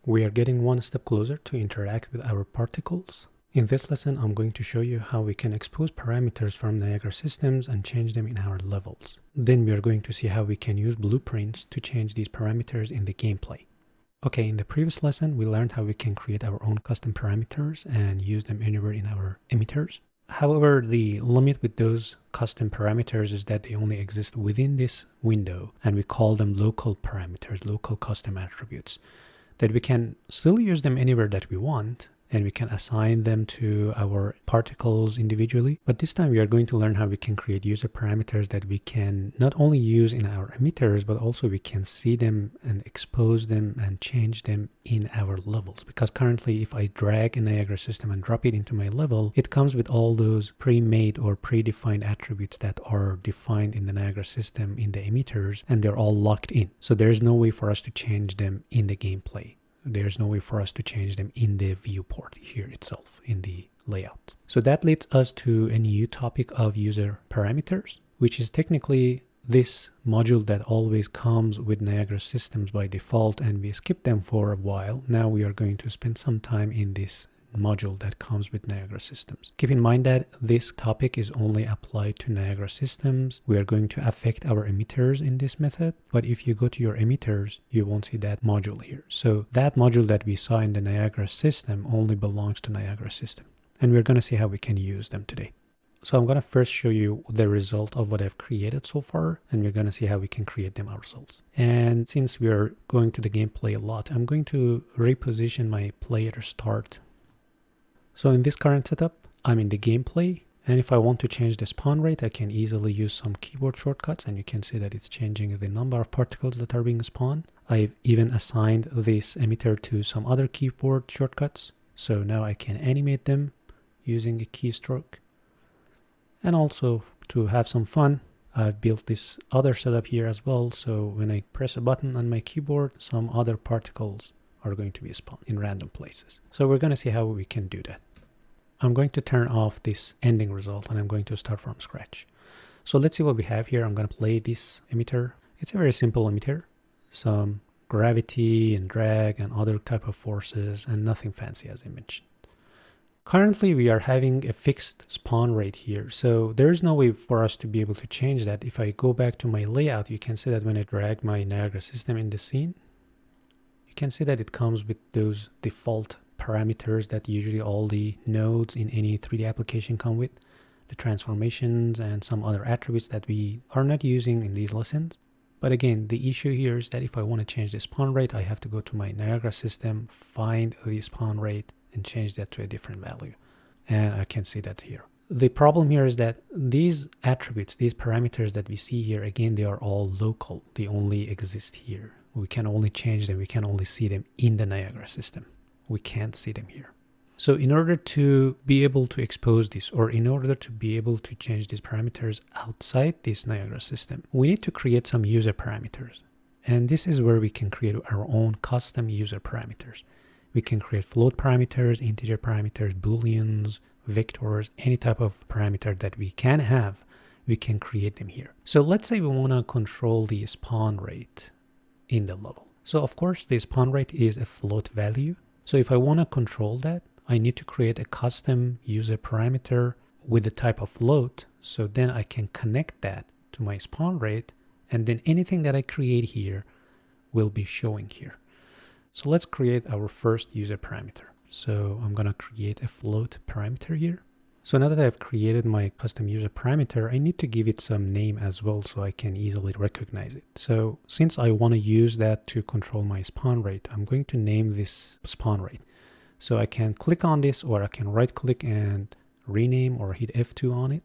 We are getting one step closer to interact with our particles. In this lesson, I'm going to show you how we can expose parameters from Niagara systems and change them in our levels. Then we are going to see how we can use blueprints to change these parameters in the gameplay. Okay, in the previous lesson, we learned how we can create our own custom parameters and use them anywhere in our emitters. However, the limit with those custom parameters is that they only exist within this window, and we call them local parameters, local custom attributes, that we can still use them anywhere that we want, and we can assign them to our particles individually. But this time we are going to learn how we can create user parameters that we can not only use in our emitters, but also we can see them and expose them and change them in our levels. Because currently if I drag a Niagara system and drop it into my level, it comes with all those pre-made or predefined attributes that are defined in the Niagara system in the emitters, and they're all locked in. So there's no way for us to change them in the gameplay. There's no way for us to change them in the viewport here itself in the layout. So that leads us to a new topic of user parameters, which is technically this module that always comes with Niagara systems by default, and we skip them for a while. Now we are going to spend some time in this module that comes with Niagara systems. Keep in mind that this topic is only applied to Niagara systems. We are going to affect our emitters in this method, but if you go to your emitters, you won't see that module here. So that module that we saw in the Niagara system only belongs to Niagara system, and we're going to see how we can use them today. So I'm going to first show you the result of what I've created so far, and we're going to see how we can create them ourselves. And since we are going to the gameplay a lot, I'm going to reposition my player start. So in this current setup, I'm in the gameplay, and if I want to change the spawn rate, I can easily use some keyboard shortcuts, and you can see that it's changing the number of particles that are being spawned. I've even assigned this emitter to some other keyboard shortcuts, so now I can animate them using a keystroke. And also, to have some fun, I've built this other setup here as well, so when I press a button on my keyboard, some other particles are going to be spawned in random places. So we're going to see how we can do that. I'm going to turn off this ending result, and I'm going to start from scratch. So let's see what we have here. I'm going to play this emitter. It's a very simple emitter. Some gravity and drag and other type of forces, and nothing fancy as I mentioned. Currently, we are having a fixed spawn rate here, so there's no way for us to be able to change that. If I go back to my layout, you can see that when I drag my Niagara system in the scene, you can see that it comes with those default parameters that usually all the nodes in any 3D application come with, the transformations and some other attributes that we are not using in these lessons. But again, the issue here is that if I want to change the spawn rate, I have to go to my Niagara system, find the spawn rate, and change that to a different value. And I can see that here. The problem here is that these attributes, these parameters that we see here, again, they are all local. They only exist here. We can only change them. We can only see them in the Niagara system. We can't see them here. So in order to be able to expose this, or in order to be able to change these parameters outside this Niagara system, we need to create some user parameters. And this is where we can create our own custom user parameters. We can create float parameters, integer parameters, booleans, vectors, any type of parameter that we can have, we can create them here. So let's say we want to control the spawn rate in the level. So of course, the spawn rate is a float value. So if I want to control that, I need to create a custom user parameter with the type of float. So then I can connect that to my spawn rate, and then anything that I create here will be showing here. So let's create our first user parameter. So I'm going to create a float parameter here. So now that I've created my custom user parameter, I need to give it some name as well so I can easily recognize it. So since I want to use that to control my spawn rate, I'm going to name this spawn rate. So I can click on this, or I can right click and rename or hit F2 on it.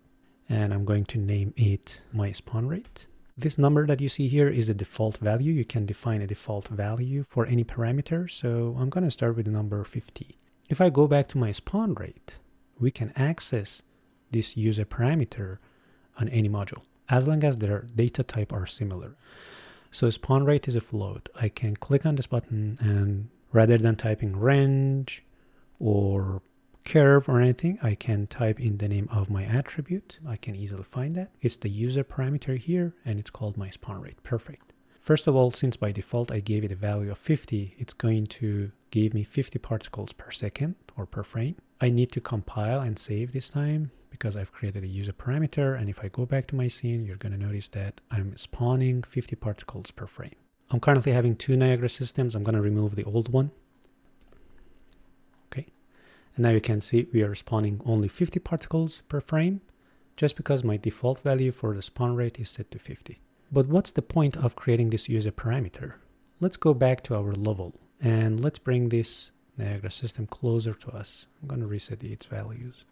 And I'm going to name it my spawn rate. This number that you see here is a default value. You can define a default value for any parameter. So I'm going to start with the number 50. If I go back to my spawn rate, we can access this user parameter on any module, as long as their data type are similar. So spawn rate is a float. I can click on this button, and rather than typing range or curve or anything, I can type in the name of my attribute. I can easily find that. It's the user parameter here, and it's called my spawn rate. Perfect. First of all, since by default I gave it a value of 50, it's going to give me 50 particles per second or per frame. I need to compile and save this time because I've created a user parameter, and if I go back to my scene, you're going to notice that I'm spawning 50 particles per frame. I'm currently having two Niagara systems. I'm going to remove the old one. Okay, and now you can see we are spawning only 50 particles per frame just because my default value for the spawn rate is set to 50. But what's the point of creating this user parameter? Let's go back to our level and let's bring this Niagara system closer to us. I'm going to reset its values.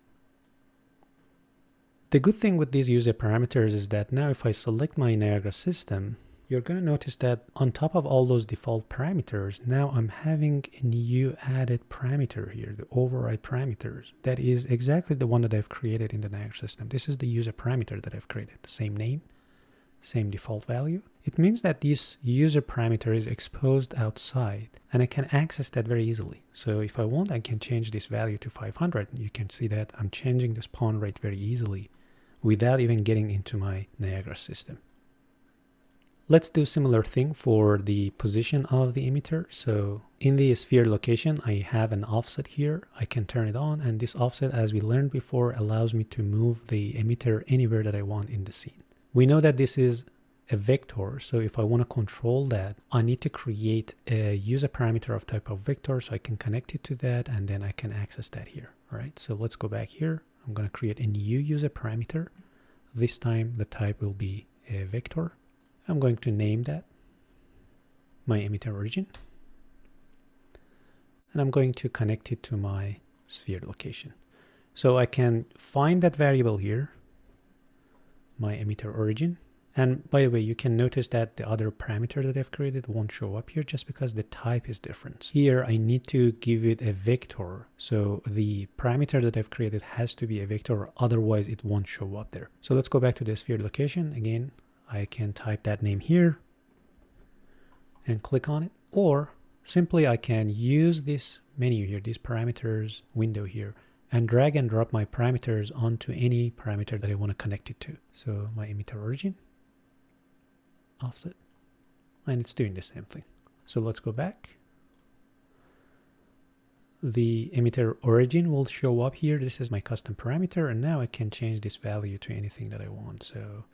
The good thing with these user parameters is that now if I select my Niagara system, you're going to notice that on top of all those default parameters, now I'm having a new added parameter here, the override parameters. That is exactly the one that I've created in the Niagara system. This is the user parameter that I've created, the same name, same default value. It means that this user parameter is exposed outside and I can access that very easily. So if I want, I can change this value to 500. You can see that I'm changing the spawn rate very easily without even getting into my Niagara system. Let's do a similar thing for the position of the emitter. So in the sphere location, I have an offset here. I can turn it on, and this offset, as we learned before, allows me to move the emitter anywhere that I want in the scene. We know that this is a vector, so if I want to control that, I need to create a user parameter of type of vector so I can connect it to that, and then I can access that here. All right, so let's go back here. I'm going to create a new user parameter. This time the type will be a vector. I'm going to name that my emitter origin, and I'm going to connect it to my sphere location. So I can find that variable here, my emitter origin. And by the way, you can notice that the other parameter that I've created won't show up here just because the type is different. Here I need to give it a vector. So the parameter that I've created has to be a vector, otherwise it won't show up there. So let's go back to the sphere location. Again, I can type that name here and click on it, or simply I can use this menu here, these parameters window here, and drag and drop my parameters onto any parameter that I want to connect it to. So my emitter origin, offset, and it's doing the same thing. So let's go back. The emitter origin will show up here. This is my custom parameter, and now I can change this value to anything that I want. So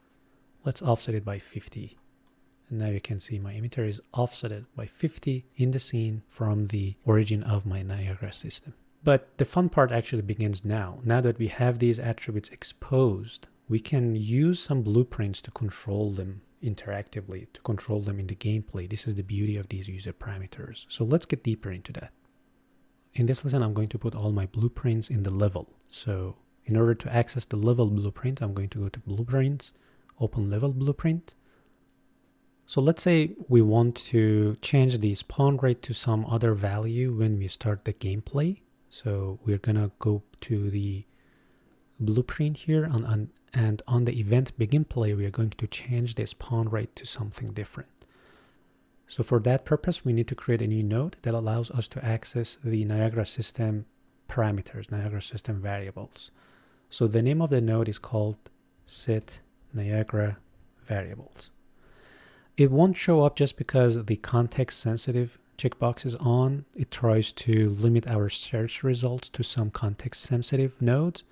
let's offset it by 50. And now you can see my emitter is offsetted by 50 in the scene from the origin of my Niagara system. But the fun part actually begins now. Now that we have these attributes exposed, we can use some blueprints to control them interactively, to control them in the gameplay. This is the beauty of these user parameters. So let's get deeper into that. In this lesson, I'm going to put all my blueprints in the level. So in order to access the level blueprint, I'm going to go to blueprints, open level blueprint. So let's say we want to change the spawn rate to some other value when we start the gameplay. So we're gonna go to the blueprint here and on the event begin play, we are going to change the spawn rate to something different. So for that purpose, we need to create a new node that allows us to access the Niagara system parameters, Niagara system variables. So the name of the node is called set Niagara variables. It won't show up just because the context sensitive checkbox is on. It tries to limit our search results to some context sensitive nodes.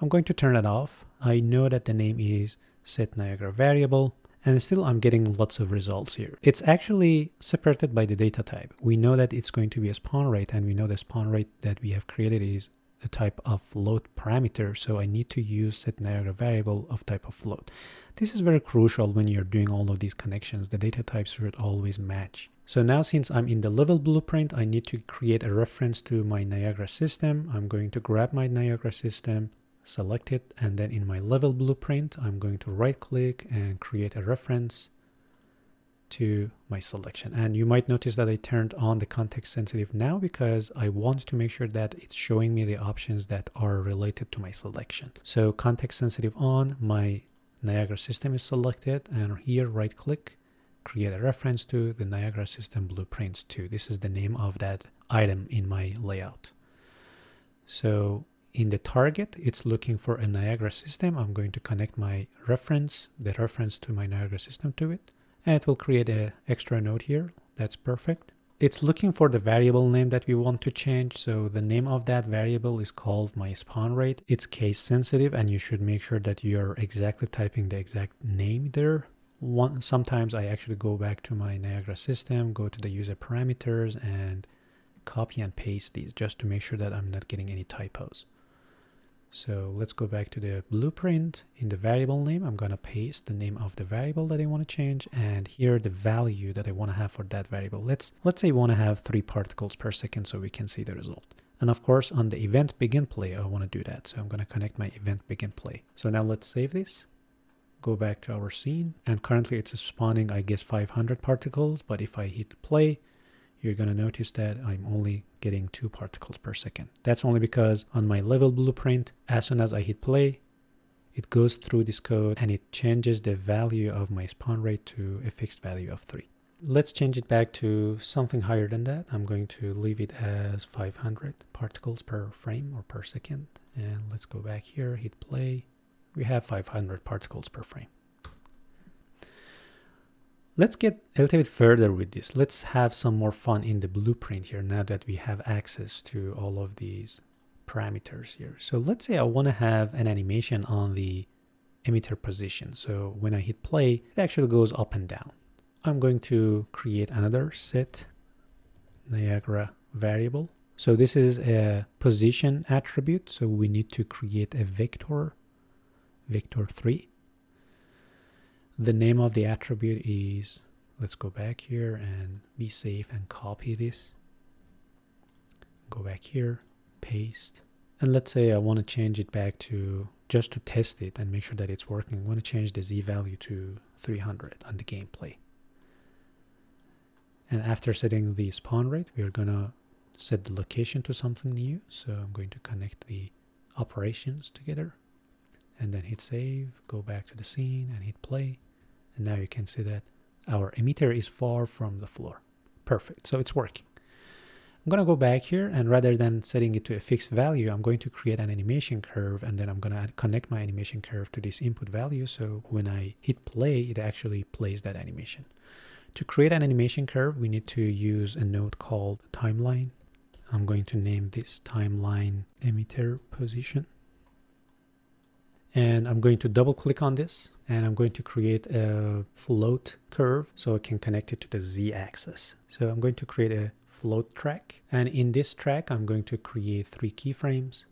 I'm going to turn it off. I know that the name is set Niagara variable, and still I'm getting lots of results here. It's actually separated by the data type. We know that it's going to be a spawn rate, and we know the spawn rate that we have created is a type of float parameter, so I need to use set Niagara variable of type of float. This is very crucial when you're doing all of these connections. The data types should always match. So now since I'm in the level blueprint, I need to create a reference to my Niagara system. I'm going to grab my Niagara system, select it, and then in my level blueprint, I'm going to right click and create a reference to my selection. And you might notice that I turned on the context sensitive now because I want to make sure that it's showing me the options that are related to my selection. So context sensitive on, my Niagara system is selected, and here right click, create a reference to the Niagara system blueprints 2. This is the name of that item in my layout. So in the target, it's looking for a Niagara system. I'm going to connect my reference, the reference to my Niagara system to it. And it will create an extra node here. That's perfect. It's looking for the variable name that we want to change. So the name of that variable is called my spawn rate. It's case sensitive, and you should make sure that you're exactly typing the exact name there. Sometimes I actually go back to my Niagara system, go to the user parameters, and copy and paste these just to make sure that I'm not getting any typos. So let's go back to the blueprint. In the variable name, I'm going to paste the name of the variable that I want to change, and here the value that I want to have for that variable. Let's say we want to have 3 particles per second so we can see the result. And of course, on the event begin play, I want to do that. So I'm going to connect my event begin play. So now let's save this. Go back to our scene, and currently it's spawning, I guess, 500 particles, but if I hit play, you're going to notice that I'm only getting 2 particles per second. That's only because on my level blueprint, as soon as I hit play, it goes through this code and it changes the value of my spawn rate to a fixed value of 3. Let's change it back to something higher than that. I'm going to leave it as 500 particles per frame or per second. And let's go back here, hit play. We have 500 particles per frame. Let's get a little bit further with this. Let's have some more fun in the blueprint here now that we have access to all of these parameters here. So let's say I want to have an animation on the emitter position. So when I hit play, it actually goes up and down. I'm going to create another set Niagara variable. So this is a position attribute. So we need to create a vector 3. The name of the attribute is, let's go back here and be safe and copy this. Go back here, paste. And let's say I want to change it back to, just to test it and make sure that it's working, I want to change the Z value to 300 on the gameplay. And after setting the spawn rate, we are going to set the location to something new. So I'm going to connect the operations together. And then hit save, go back to the scene and hit play. And now you can see that our emitter is far from the floor. Perfect, so it's working. I'm gonna go back here, and rather than setting it to a fixed value, I'm going to create an animation curve, and then I'm gonna connect my animation curve to this input value. So when I hit play, it actually plays that animation. To create an animation curve, we need to use a node called timeline. I'm going to name this timeline emitter position. And I'm going to double click on this, and I'm going to create a float curve so I can connect it to the Z axis. So I'm going to create a float track, and in this track I'm going to create 3 keyframes.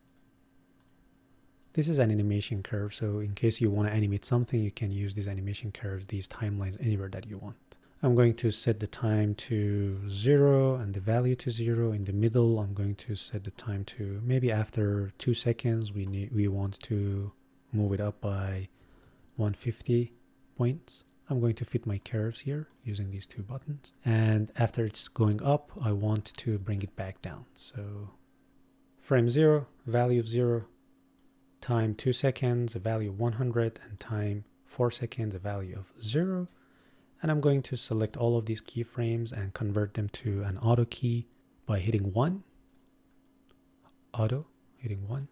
This is an animation curve, so in case you want to animate something, you can use these animation curves, these timelines, anywhere that you want. I'm going to set the time to 0 and the value to 0. In the middle, I'm going to set the time to maybe after 2 seconds. We want to move it up by 150 points. I'm going to fit my curves here using these 2 buttons. And after it's going up, I want to bring it back down. So frame 0, value of 0, time 2 seconds, a value of 100, and time 4 seconds, a value of 0. And I'm going to select all of these keyframes and convert them to an auto key by hitting 1. Auto, hitting 1.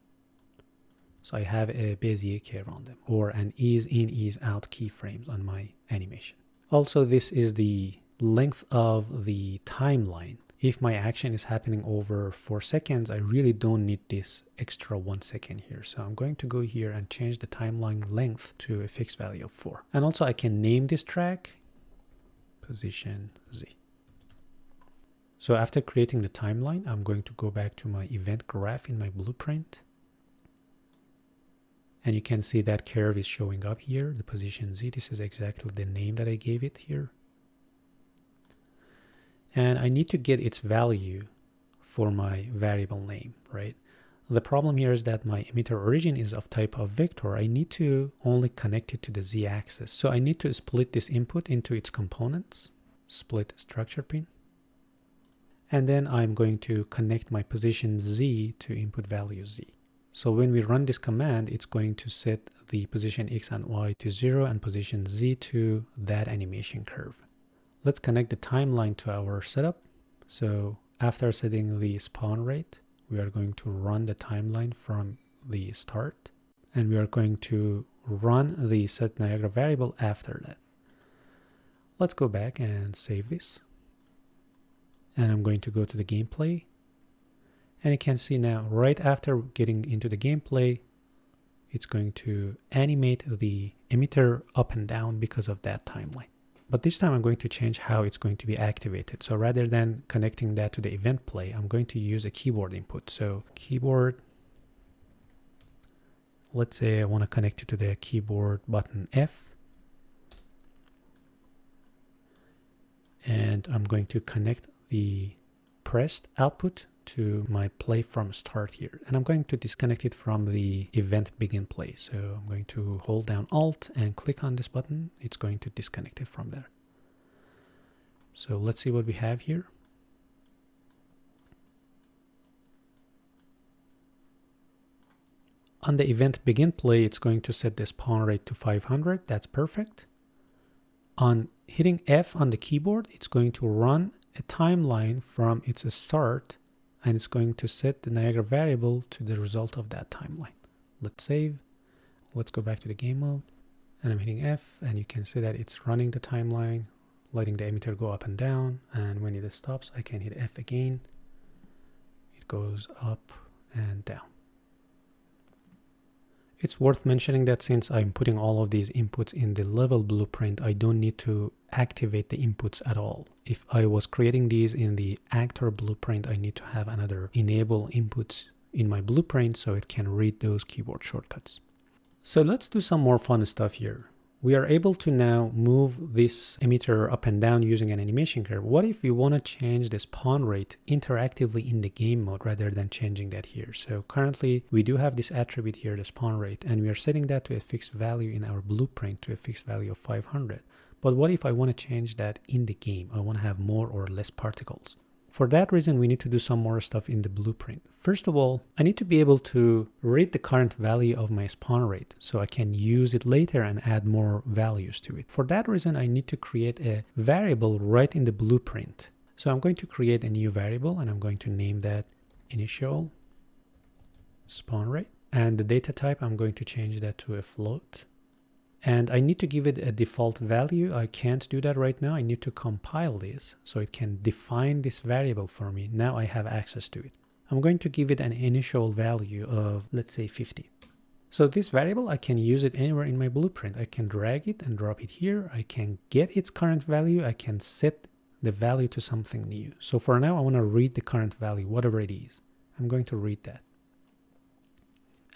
So I have a Bezier curve on them, or an ease in, ease out keyframes on my animation. Also, this is the length of the timeline. If my action is happening over 4 seconds, I really don't need this extra 1 second here. So I'm going to go here and change the timeline length to a fixed value of 4. And also I can name this track position Z. So after creating the timeline, I'm going to go back to my event graph in my blueprint. And you can see that curve is showing up here, the position Z. This is exactly the name that I gave it here. And I need to get its value for my variable name, right? The problem here is that my emitter origin is of type of vector. I need to only connect it to the Z axis. So I need to split this input into its components, split structure pin. And then I'm going to connect my position Z to input value Z. So when we run this command, it's going to set the position X and Y to 0 and position Z to that animation curve. Let's connect the timeline to our setup. So after setting the spawn rate, we are going to run the timeline from the start, and we are going to run the set Niagara variable after that. Let's go back and save this. And I'm going to go to the gameplay. And you can see now, right after getting into the gameplay, it's going to animate the emitter up and down because of that timeline. But this time I'm going to change how it's going to be activated. So rather than connecting that to the event play, I'm going to use a keyboard input. So keyboard, let's say I want to connect it to the keyboard button F. And I'm going to connect the pressed output to my play from start here. And I'm going to disconnect it from the event begin play. So I'm going to hold down Alt and click on this button. It's going to disconnect it from there. So let's see what we have here. On the event begin play, it's going to set the spawn rate to 500. That's perfect. On hitting F on the keyboard, it's going to run a timeline from its start, and it's going to set the Niagara variable to the result of that timeline. Let's save. Let's go back to the game mode, and I'm hitting F, and you can see that it's running the timeline, letting the emitter go up and down, and when it stops, I can hit F again. It goes up and down. It's worth mentioning that since I'm putting all of these inputs in the level blueprint, I don't need to activate the inputs at all. If I was creating these in the actor blueprint, I need to have another enable inputs in my blueprint so it can read those keyboard shortcuts. So let's do some more fun stuff here. We are able to now move this emitter up and down using an animation curve. What if we want to change the spawn rate interactively in the game mode rather than changing that here? So currently we do have this attribute here, the spawn rate, and we are setting that to a fixed value in our blueprint to a fixed value of 500. But what if I want to change that in the game? I want to have more or less particles. For that reason, we need to do some more stuff in the blueprint. First of all, I need to be able to read the current value of my spawn rate so I can use it later and add more values to it. For that reason, I need to create a variable right in the blueprint. So I'm going to create a new variable and I'm going to name that initial spawn rate. And the data type, I'm going to change that to a float. And I need to give it a default value. I can't do that right now. I need to compile this so it can define this variable for me. Now I have access to it. I'm going to give it an initial value of, let's say, 50. So this variable, I can use it anywhere in my blueprint. I can drag it and drop it here. I can get its current value. I can set the value to something new. So for now, I want to read the current value, whatever it is. I'm going to read that.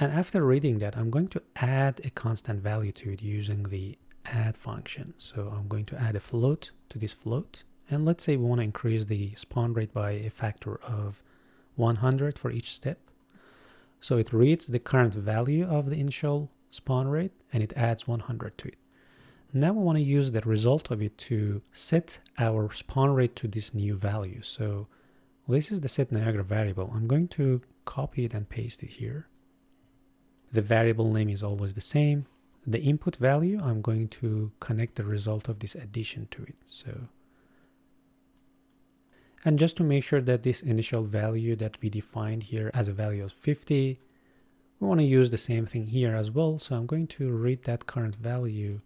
And after reading that, I'm going to add a constant value to it using the add function. So I'm going to add a float to this float. And let's say we want to increase the spawn rate by a factor of 100 for each step. So it reads the current value of the initial spawn rate and it adds 100 to it. Now we want to use the result of it to set our spawn rate to this new value. So this is the set Niagara variable. I'm going to copy it and paste it here. The variable name is always the same. The input value, I'm going to connect the result of this addition to it. So, and just to make sure that this initial value that we defined here as a value of 50, we want to use the same thing here as well. So I'm going to read that current value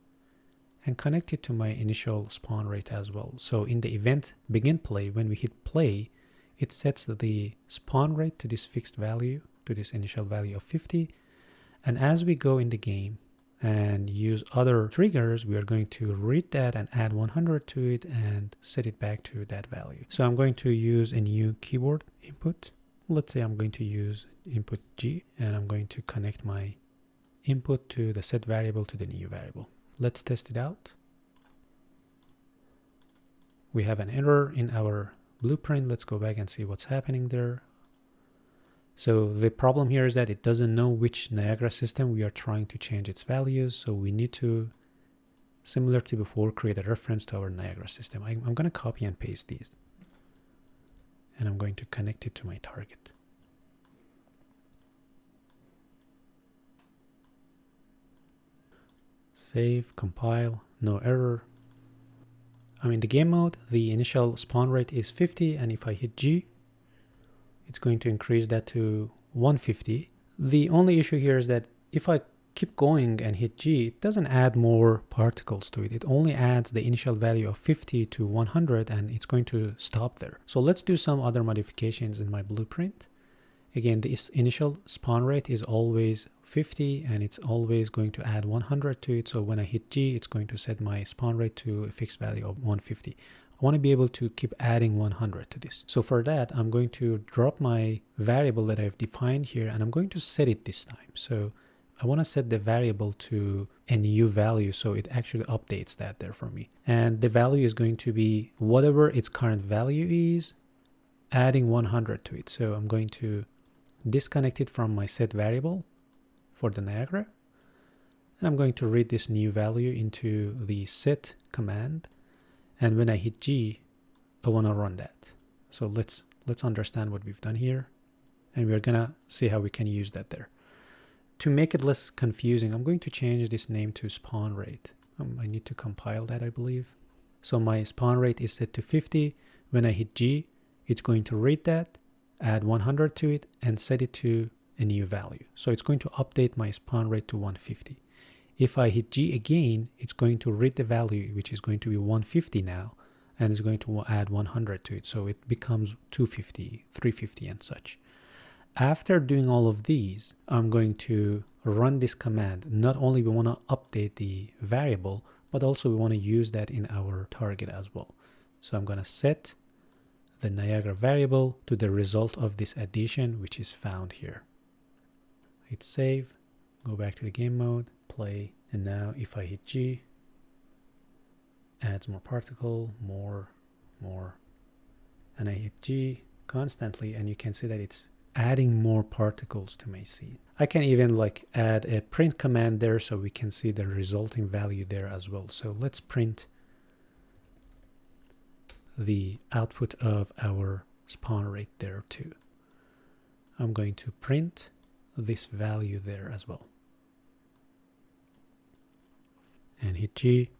and connect it to my initial spawn rate as well. So in the event begin play, when we hit play, it sets the spawn rate to this fixed value, to this initial value of 50. And as we go in the game and use other triggers, we are going to read that and add 100 to it and set it back to that value. So I'm going to use a new keyboard input. Let's say I'm going to use input G and I'm going to connect my input to the set variable to the new variable. Let's test it out. We have an error in our blueprint. Let's go back and see what's happening there. So the problem here is that it doesn't know which Niagara system we are trying to change its values. So we need to, similar to before, create a reference to our Niagara system. I'm going to copy and paste these. And I'm going to connect it to my target. Save, compile, no error. I'm in the game mode. The initial spawn rate is 50. And if I hit G, it's going to increase that to 150. The only issue here is that if I keep going and hit G, it doesn't add more particles to it. It only adds the initial value of 50 to 100 and it's going to stop there. So let's do some other modifications in my blueprint. Again, this initial spawn rate is always 50 and it's always going to add 100 to it. So when I hit G, it's going to set my spawn rate to a fixed value of 150. I want to be able to keep adding 100 to this. So for that, I'm going to drop my variable that I've defined here and I'm going to set it this time. So I want to set the variable to a new value so it actually updates that there for me. And the value is going to be whatever its current value is, adding 100 to it. So I'm going to disconnect it from my set variable for the Niagara. And I'm going to read this new value into the set command. And when I hit G, I want to run that. So let's understand what we've done here. And we're going to see how we can use that there. To make it less confusing, I'm going to change this name to spawn rate. I need to compile that, I believe. So my spawn rate is set to 50. When I hit G, it's going to read that, add 100 to it, and set it to a new value. So it's going to update my spawn rate to 150. If I hit G again, it's going to read the value, which is going to be 150 now, and it's going to add 100 to it. So it becomes 250, 350, and such. After doing all of these, I'm going to run this command. Not only we want to update the variable, but also we want to use that in our target as well. So I'm going to set the Niagara variable to the result of this addition, which is found here. Hit save, go back to the game mode, play, and now if I hit G, adds more particle, more, and I hit G constantly, and you can see that it's adding more particles to my scene. I can even like add a print command there so we can see the resulting value there as well. So let's print the output of our spawn rate there too. I'm going to print this value there as well. And hit G.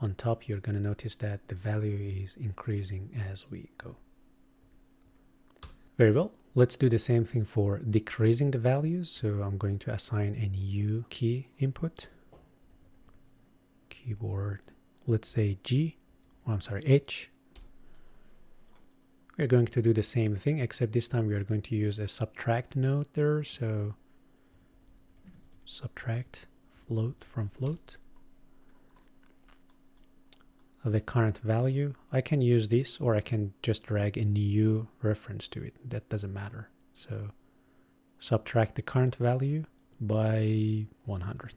On top, you're going to notice that the value is increasing as we go. Very well. Let's do the same thing for decreasing the values. So I'm going to assign a new key input. Keyboard, let's say G, or I'm sorry, H. We're going to do the same thing, except this time we are going to use a subtract node there. So subtract float from float. The current value, I can use this or I can just drag a new reference to it. That doesn't matter. So subtract the current value by 100.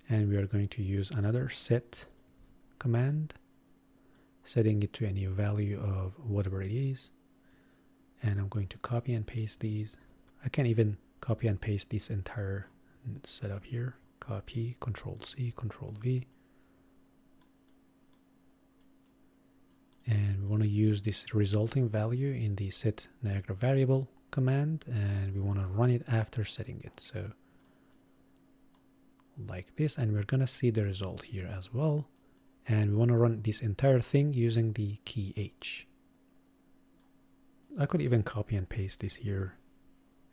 And we are going to use another set command, setting it to a new value of whatever it is. And I'm going to copy and paste these. I can even copy and paste this entire setup here. Copy, Control C, Control V. And we want to use this resulting value in the set Niagara variable command, and we want to run it after setting it. So like this, and we're going to see the result here as well. And we want to run this entire thing using the key H. I could even copy and paste this here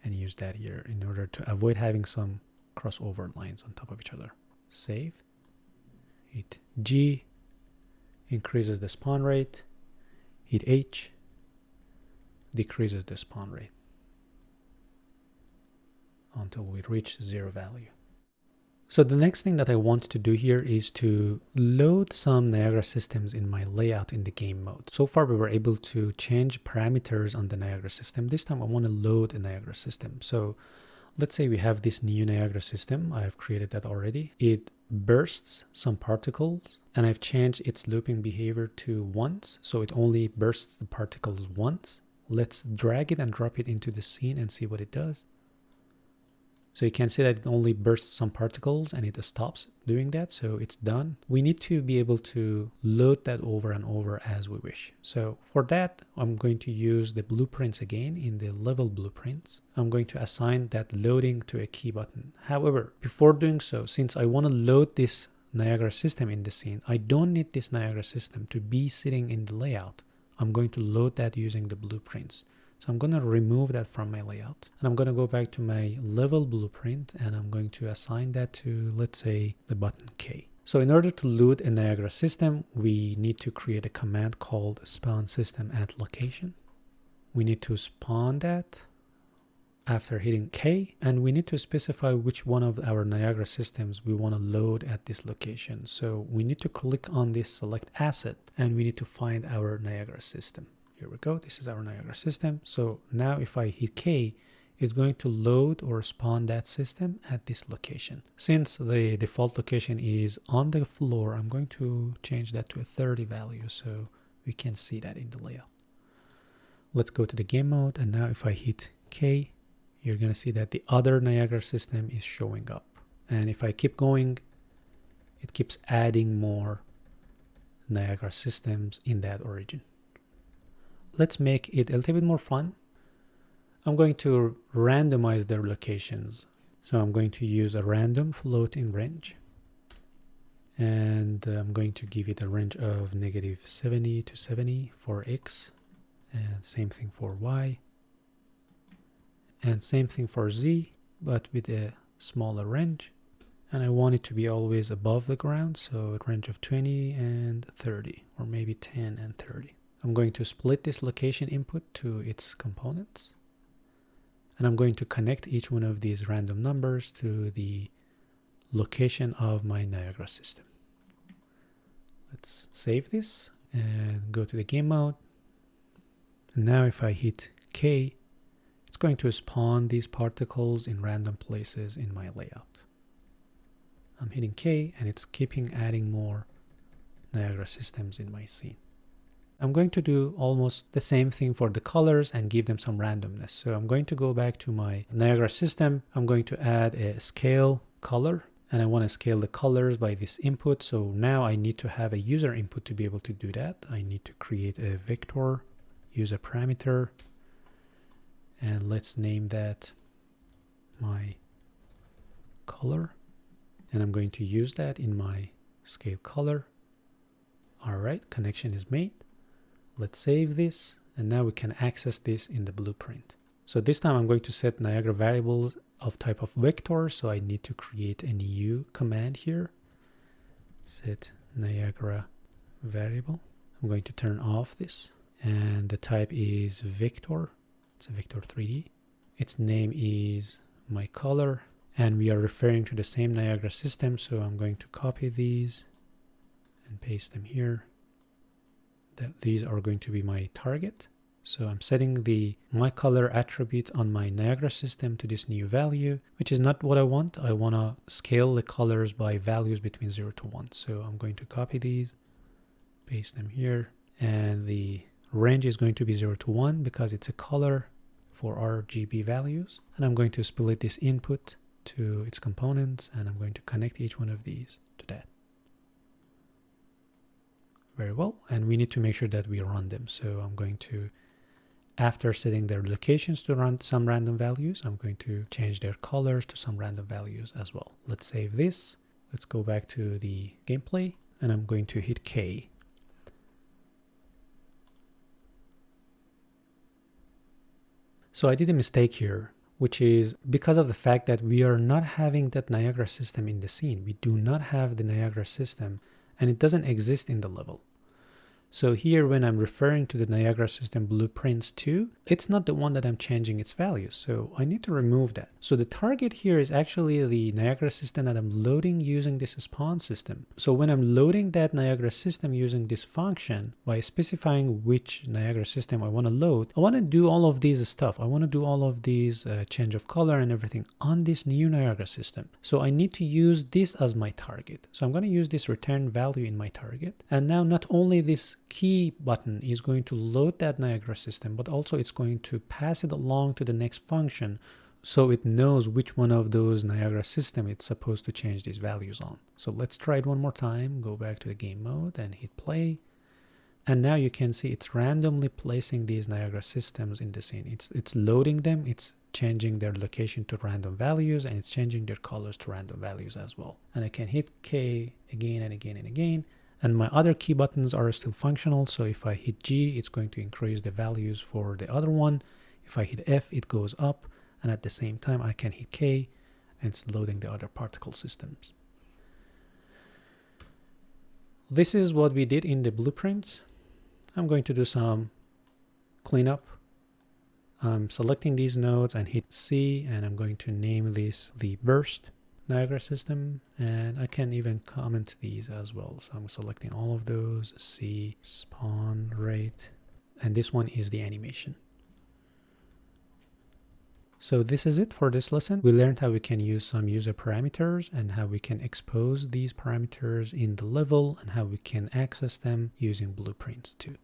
and use that here in order to avoid having some crossover lines on top of each other. Save. Hit G. Increases the spawn rate. Hit H, decreases the spawn rate until we reach 0 value. So the next thing that I want to do here is to load some Niagara systems in my layout in the game mode. So far we were able to change parameters on the Niagara system. This time I want to load a Niagara system. So let's say we have this new Niagara system. I've created that already. It bursts some particles, and I've changed its looping behavior to once, so it only bursts the particles once. Let's drag it and drop it into the scene and see what it does. So you can see that it only bursts some particles and it stops doing that, so it's done. We need to be able to load that over and over as we wish. So for that, I'm going to use the blueprints again in the level blueprints. I'm going to assign that loading to a key button. However, before doing so, since I want to load this Niagara system in the scene, I don't need this Niagara system to be sitting in the layout. I'm going to load that using the blueprints. So I'm going to remove that from my layout. And I'm going to go back to my level blueprint and I'm going to assign that to, let's say, the button K. So in order to load a Niagara system, we need to create a command called spawn system at location. We need to spawn that after hitting K, and we need to specify which one of our Niagara systems we want to load at this location. So we need to click on this select asset and we need to find our Niagara system. Here we go. This is our Niagara system. So now if I hit K, it's going to load or spawn that system at this location. Since the default location is on the floor, I'm going to change that to a 30 value so we can see that in the layout. Let's go to the game mode, and now if I hit K, you're going to see that the other Niagara system is showing up. And if I keep going, it keeps adding more Niagara systems in that origin. Let's make it a little bit more fun. I'm going to randomize their locations. So I'm going to use a random floating range. And I'm going to give it a range of -70 to 70 for X. And same thing for Y. And same thing for Z, but with a smaller range. And I want it to be always above the ground, so a range of 20 and 30, or maybe 10 and 30. I'm going to split this location input to its components. And I'm going to connect each one of these random numbers to the location of my Niagara system. Let's save this and go to the game mode. And now if I hit K, it's going to spawn these particles in random places in my layout. I'm hitting K and it's keeping adding more Niagara systems in my scene. I'm going to do almost the same thing for the colors and give them some randomness. So I'm going to go back to my Niagara system. I'm going to add a scale color and I want to scale the colors by this input. So now I need to have a user input to be able to do that. I need to create a vector user parameter. And let's name that my color. And I'm going to use that in my scale color. All right, connection is made. Let's save this. And now we can access this in the blueprint. So this time I'm going to set Niagara variables of type of vector. So I need to create a new command here. Set Niagara variable. I'm going to turn off this. And the type is vector. It's a vector 3D. Its name is my color, and we are referring to the same Niagara system. So I'm going to copy these and paste them here. These are going to be my target. So I'm setting the my color attribute on my Niagara system to this new value, which is not what I want. I want to scale the colors by values between 0 to 1. So I'm going to copy these, paste them here, and the range is going to be 0 to 1 because it's a color for RGB values. And I'm going to split this input to its components, and I'm going to connect each one of these to that. Very well. And we need to make sure that we run them. So I'm going to, after setting their locations to run some random values, I'm going to change their colors to some random values as well. Let's save this. Let's go back to the gameplay, and I'm going to hit K. So I did a mistake here, which is because of the fact that we are not having that Niagara system in the scene. We do not have the Niagara system, and it doesn't exist in the level. So here, when I'm referring to the Niagara system blueprints 2, it's not the one that I'm changing its values. So I need to remove that. So the target here is actually the Niagara system that I'm loading using this spawn system. So when I'm loading that Niagara system using this function, by specifying which Niagara system I want to load, I want to do all of these stuff. I want to do all of these change of color and everything on this new Niagara system. So I need to use this as my target. So I'm going to use this return value in my target. And now not only this key button is going to load that Niagara system, but also it's going to pass it along to the next function so it knows which one of those Niagara system it's supposed to change these values on. So let's try it one more time. Go back to the game mode and hit play. And now you can see it's randomly placing these Niagara systems in the scene. It's loading them, it's changing their location to random values, and it's changing their colors to random values as well. And I can hit K again and again and again. And my other key buttons are still functional. So if I hit G, it's going to increase the values for the other one. If I hit F, it goes up, and at the same time I can hit K, and it's loading the other particle systems. This is what we did in the blueprints. I'm going to do some cleanup. I'm selecting these nodes and hit C, and I'm going to name this the burst Niagara system, and I can even comment these as well. So I'm selecting all of those, C, spawn rate, and this one is the animation. So this is it for this lesson. We learned how we can use some user parameters and how we can expose these parameters in the level and how we can access them using blueprints too.